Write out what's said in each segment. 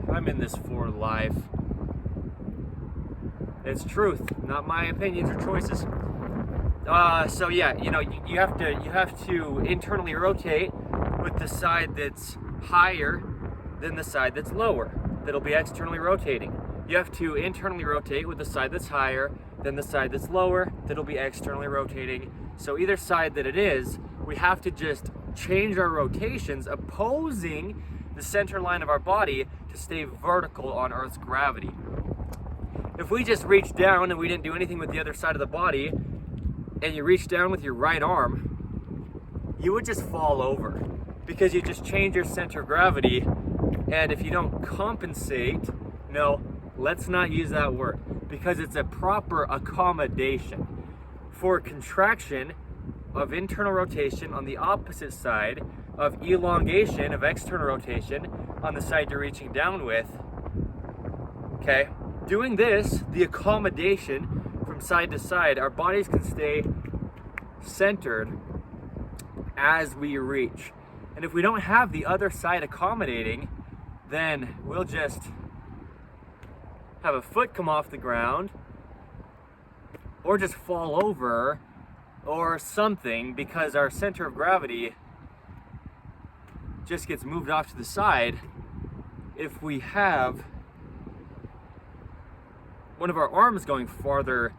I'm in this for life. It's truth, not my opinions or choices. So yeah, you have to internally rotate with the side that's higher than the side that's lower. That'll be externally rotating. You have to internally rotate with the side that's higher than the side that's lower. That'll be externally rotating. So either side that it is, we have to just change our rotations opposing the center line of our body to stay vertical on Earth's gravity. If we just reached down and we didn't do anything with the other side of the body, and you reach down with your right arm, you would just fall over because you just change your center of gravity. And if you don't compensate, no, let's not use that word, because it's a proper accommodation for contraction of internal rotation on the opposite side, of elongation of external rotation on the side you're reaching down with. Okay, doing this, the accommodation from side to side, our bodies can stay centered as we reach. And if we don't have the other side accommodating, then we'll just have a foot come off the ground or just fall over or something, because our center of gravity just gets moved off to the side if we have one of our arms going farther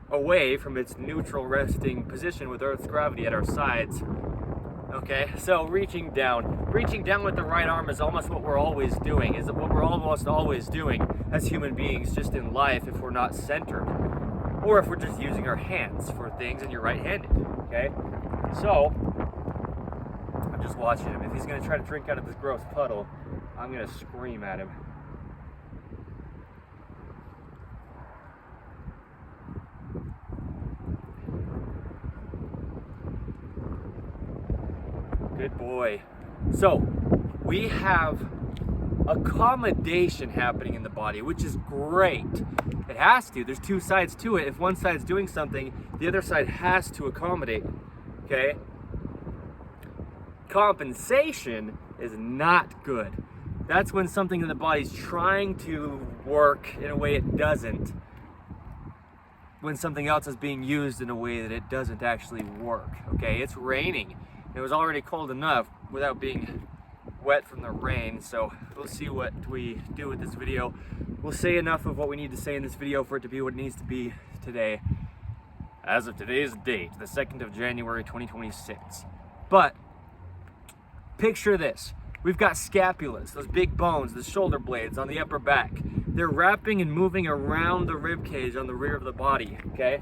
away from its neutral resting position with Earth's gravity at our sides. Okay, so reaching down with the right arm is almost what we're always doing, as human beings, just in life, if we're not centered, or if we're just using our hands for things and you're right-handed. Okay, so I'm just watching him. If he's gonna try to drink out of this gross puddle, I'm gonna scream at him. Good boy. So we have accommodation happening in the body, which is great. It has to. There's two sides to it. If one side's doing something, the other side has to accommodate. Okay? Compensation is not good. That's when something in the body's trying to work in a way it doesn't. When something else is being used in a way that it doesn't actually work. Okay? It's raining. It was already cold enough without being wet from the rain, so we'll see what we do with this video. We'll say enough of what we need to say in this video for it to be what it needs to be today, as of today's date, the 2nd of January 2026. But picture this. We've got scapulas, those big bones, the shoulder blades on the upper back. They're wrapping and moving around the rib cage on the rear of the body, okay?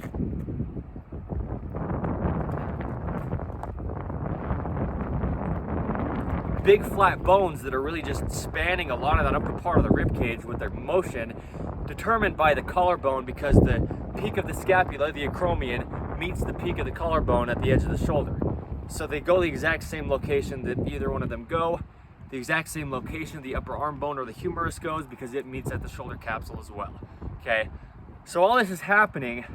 Big flat bones that are really just spanning a lot of that upper part of the rib cage with their motion, determined by the collarbone, because the peak of the scapula, the acromion, meets the peak of the collarbone at the edge of the shoulder. So they go the exact same location that either one of them go, the exact same location the upper arm bone or the humerus goes, because it meets at the shoulder capsule as well. Okay, so all this is happening,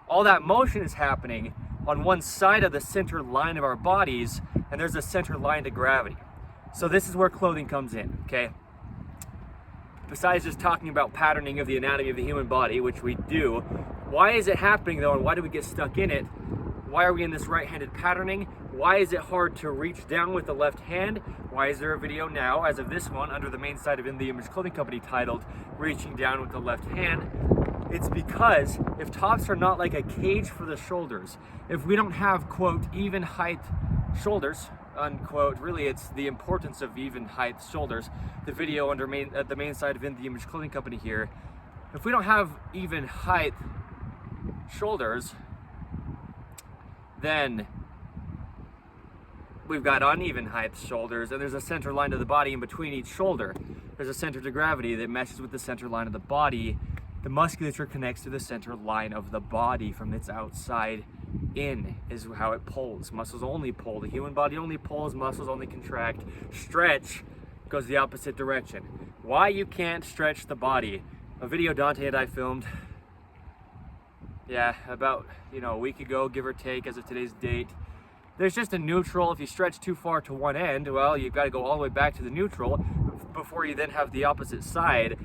all that motion is happening on one side of the center line of our bodies, and there's a center line to gravity. So this is where clothing comes in, okay? Besides just talking about patterning of the anatomy of the human body, which we do, why is it happening though, and why do we get stuck in it? Why are we in this right-handed patterning? Why is it hard to reach down with the left hand? Why is there a video now, as of this one, under the main site of In The Image Clothing Company, titled Reaching Down with the Left Hand? It's because if tops are not like a cage for the shoulders, if we don't have, quote, even height shoulders, unquote, really it's the importance of even height shoulders, the video under the main side of In The Image Clothing Company here, if we don't have even height shoulders, then we've got uneven height shoulders, and there's a center line to the body in between each shoulder. There's a center to gravity that meshes with the center line of the body. The musculature connects to the center line of the body from its outside in, is how it pulls. Muscles only pull. The human body only pulls, muscles only contract. Stretch goes the opposite direction. Why you can't stretch the body. A video Dante and I filmed, about, a week ago, give or take, as of today's date. There's just a neutral. If you stretch too far to one end, well, you've got to go all the way back to the neutral before you then have the opposite side.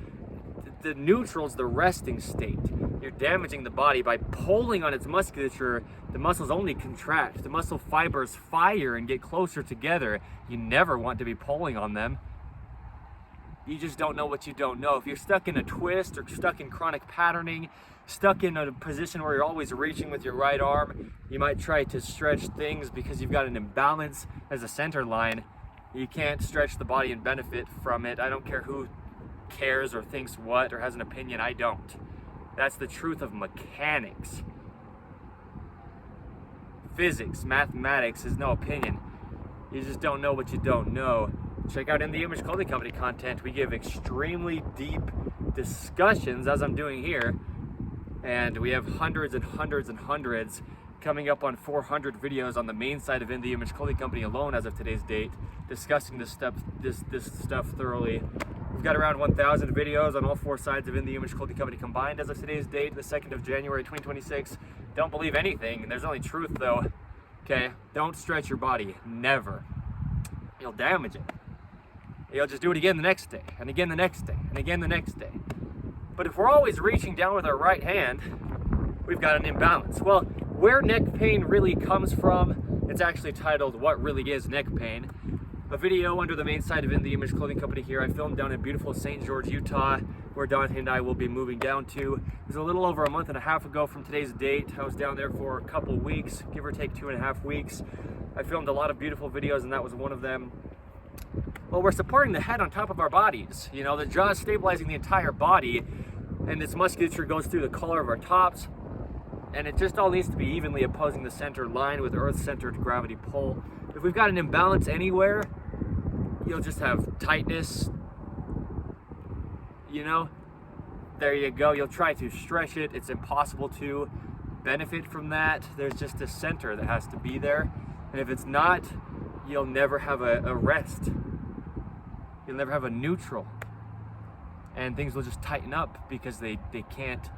The neutral is the resting state. You're damaging the body by pulling on its musculature. The muscles only contract. The muscle fibers fire and get closer together. You never want to be pulling on them. You just don't know what you don't know. If you're stuck in a twist or stuck in chronic patterning, stuck in a position where you're always reaching with your right arm, you might try to stretch things because you've got an imbalance as a center line. You can't stretch the body and benefit from it. I don't care who cares or thinks what or has an opinion. I don't. That's the truth of mechanics. Physics, mathematics is no opinion. You just don't know what you don't know. Check out In The Image Clothing Company content. We give extremely deep discussions, as I'm doing here, and we have hundreds and hundreds and hundreds, coming up on 400 videos on the main side of In The Image Clothing Company alone as of today's date, discussing this stuff thoroughly. We've got around 1,000 videos on all four sides of In The Image Clothing Company combined as of today's date, the 2nd of January 2026. Don't believe anything, and there's only truth though. Okay, don't stretch your body, never. You'll damage it. You'll just do it again the next day, and again the next day, and again the next day. But if we're always reaching down with our right hand, we've got an imbalance. Well, where neck pain really comes from, it's actually titled What Really Is Neck Pain. A video under the main side of In The Image Clothing Company here. I filmed down in beautiful St. George, Utah, where Dante and I will be moving down to. It was a little over a month and a half ago from today's date. I was down there for a couple weeks, give or take 2.5 weeks. I filmed a lot of beautiful videos, and that was one of them. Well, we're supporting the head on top of our bodies. You know, the jaw is stabilizing the entire body, and this musculature goes through the collar of our tops, and it just all needs to be evenly opposing the center line with Earth-centered gravity pull. If we've got an imbalance anywhere, you'll just have tightness, you know? There you go. You'll try to stretch it. It's impossible to benefit from that. There's just a center that has to be there, and if it's not, you'll never have a rest. You'll never have a neutral, and things will just tighten up because they can't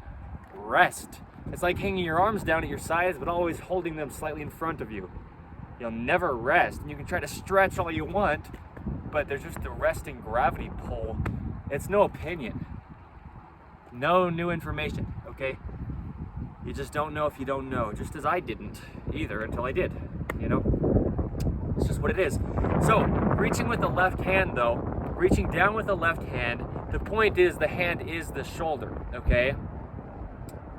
rest. It's like hanging your arms down at your sides but always holding them slightly in front of you. You'll never rest, and you can try to stretch all you want, but there's just the resting gravity pull. It's no opinion, no new information, okay? You just don't know if you don't know, just as I didn't either until I did, you know? It's just what it is. So, reaching with the left hand though, reaching down with the left hand, the point is the hand is the shoulder, okay?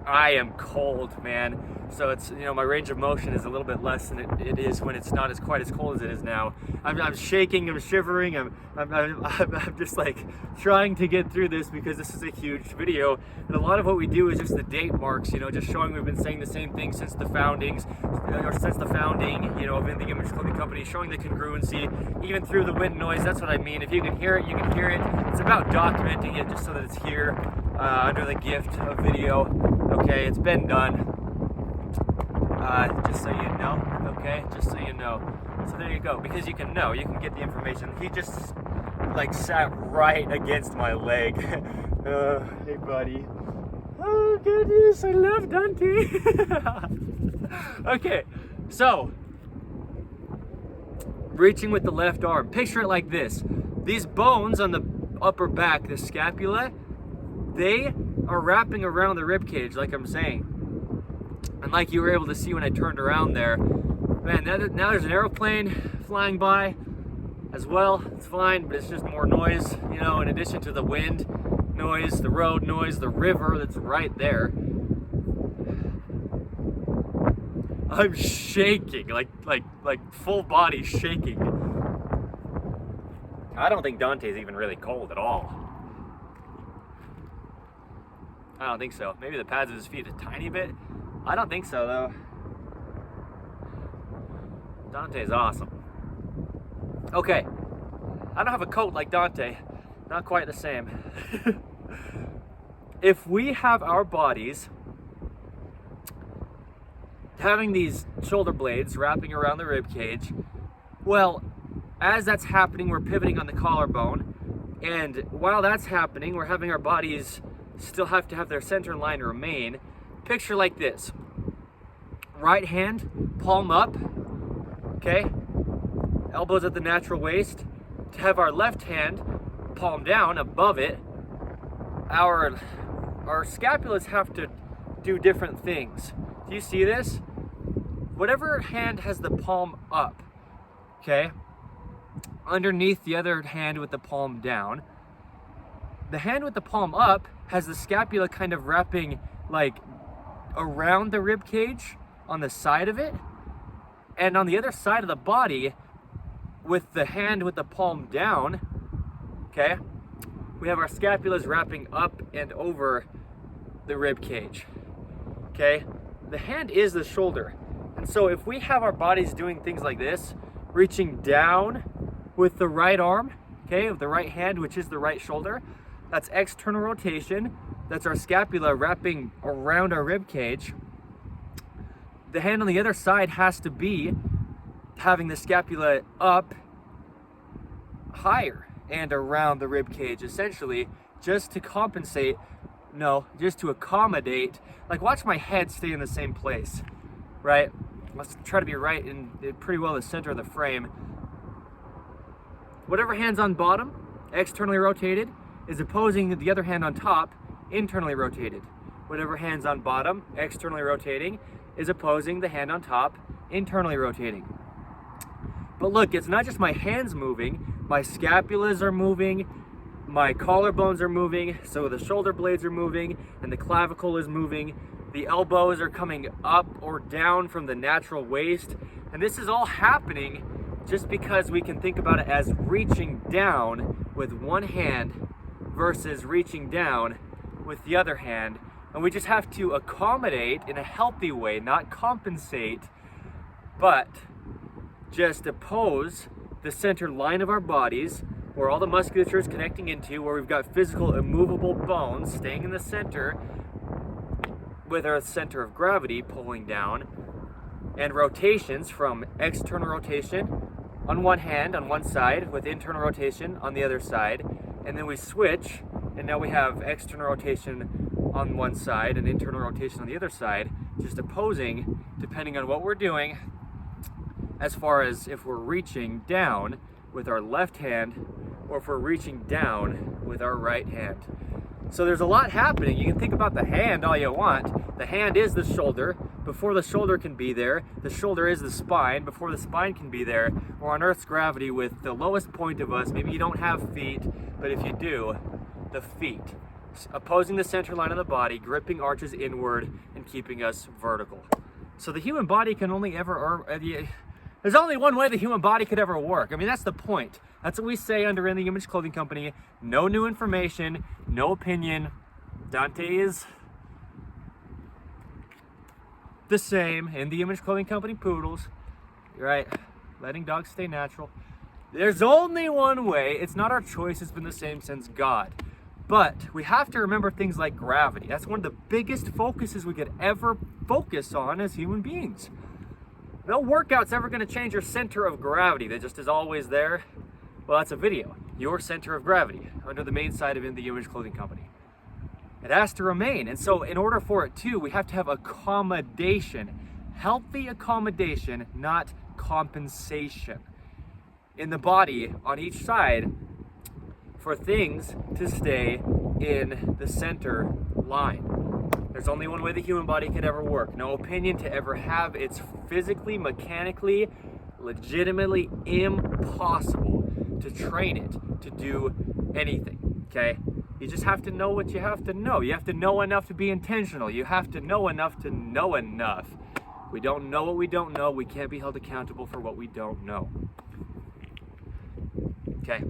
I am cold, man. So it's, you know, my range of motion is a little bit less than it is when it's not as quite as cold as it is now. I'm shaking, I'm shivering, I'm just like trying to get through this because this is a huge video. And a lot of what we do is just the date marks, you know, just showing we've been saying the same thing since the foundings, or since the founding, you know, of In The Image Clothing Company, showing the congruency, even through the wind noise. That's what I mean. If you can hear it, you can hear it. It's about documenting it just so that it's here under the gift of video. Okay, it's been done. Just so you know, okay? Just so you know. So there you go, because you can know, you can get the information. He just, like, sat right against my leg. Hey, buddy. Oh, goodness, I love Dante. Okay, so, reaching with the left arm. Picture it like this. These bones on the upper back, the scapula, they are wrapping around the rib cage, like I'm saying. And like you were able to see when I turned around there, man, now there's an airplane flying by as well. It's fine, but it's just more noise, you know, in addition to the wind noise, the road noise, the river that's right there. I'm shaking, like full body shaking. I don't think Dante's even really cold at all. I don't think so. Maybe the pads of his feet a tiny bit. I don't think so, though. Dante's awesome. Okay. I don't have a coat like Dante. Not quite the same. If we have our bodies having these shoulder blades wrapping around the rib cage, well, as that's happening, we're pivoting on the collarbone. And while that's happening, we're having our bodies still have to have their center line remain. Picture like this. Right hand, palm up, okay? Elbows at the natural waist. To have our left hand palm down above it, our scapulas have to do different things. Do you see this? Whatever hand has the palm up, okay, underneath the other hand with the palm down, the hand with the palm up has the scapula kind of wrapping like around the rib cage on the side of it, and on the other side of the body with the hand with the palm down, okay, we have our scapulas wrapping up and over the rib cage, okay? The hand is the shoulder. And so if we have our bodies doing things like this, reaching down with the right arm, okay, with the right hand, which is the right shoulder, that's external rotation. That's our scapula wrapping around our rib cage. The hand on the other side has to be having the scapula up higher and around the rib cage, essentially, just to compensate, just to accommodate. Like, watch my head stay in the same place, right? Let's try to be right in pretty well the center of the frame. Whatever hand's on bottom, externally rotated, is opposing the other hand on top, internally rotated. Whatever hand's on bottom, externally rotating, is opposing the hand on top, internally rotating. But look, it's not just my hands moving, my scapulas are moving, my collarbones are moving, so the shoulder blades are moving, and the clavicle is moving. The elbows are coming up or down from the natural waist. And this is all happening just because we can think about it as reaching down with one hand versus reaching down with the other hand. And we just have to accommodate in a healthy way, not compensate, but just oppose the center line of our bodies, where all the musculature is connecting into, where we've got physical immovable bones staying in the center with our center of gravity pulling down, and rotations from external rotation on one hand on one side with internal rotation on the other side, and then we switch, and now we have external rotation on one side and internal rotation on the other side, just opposing depending on what we're doing, as far as if we're reaching down with our left hand or if we're reaching down with our right hand. So there's a lot happening. You can think about the hand all you want. The hand is the shoulder. Before the shoulder can be there, the shoulder is the spine. Before the spine can be there, we're on Earth's gravity with the lowest point of us. Maybe you don't have feet, but if you do, the feet. Opposing the center line of the body, gripping arches inward and keeping us vertical. So the human body can only ever, there's only one way the human body could ever work. I mean, that's the point. That's what we say under In the Image Clothing Company. No new information, no opinion. Dante is the same. In the Image Clothing Company poodles. Right? Letting dogs stay natural. There's only one way. It's not our choice. It's been the same since God. But we have to remember things like gravity. That's one of the biggest focuses we could ever focus on as human beings. No workout's ever going to change your center of gravity that just is always there. Well, that's a video. Your center of gravity under the main side of In the Image Clothing Company. It has to remain. And so in order for it to, we have to have accommodation. Healthy accommodation, not compensation. In the body, on each side, for things to stay in the center line. There's only one way the human body could ever work. No opinion to ever have. It's physically, mechanically, legitimately impossible to train it to do anything, okay? You just have to know what you have to know. You have to know enough to be intentional. You have to know enough to know enough. We don't know what we don't know. We can't be held accountable for what we don't know. Okay?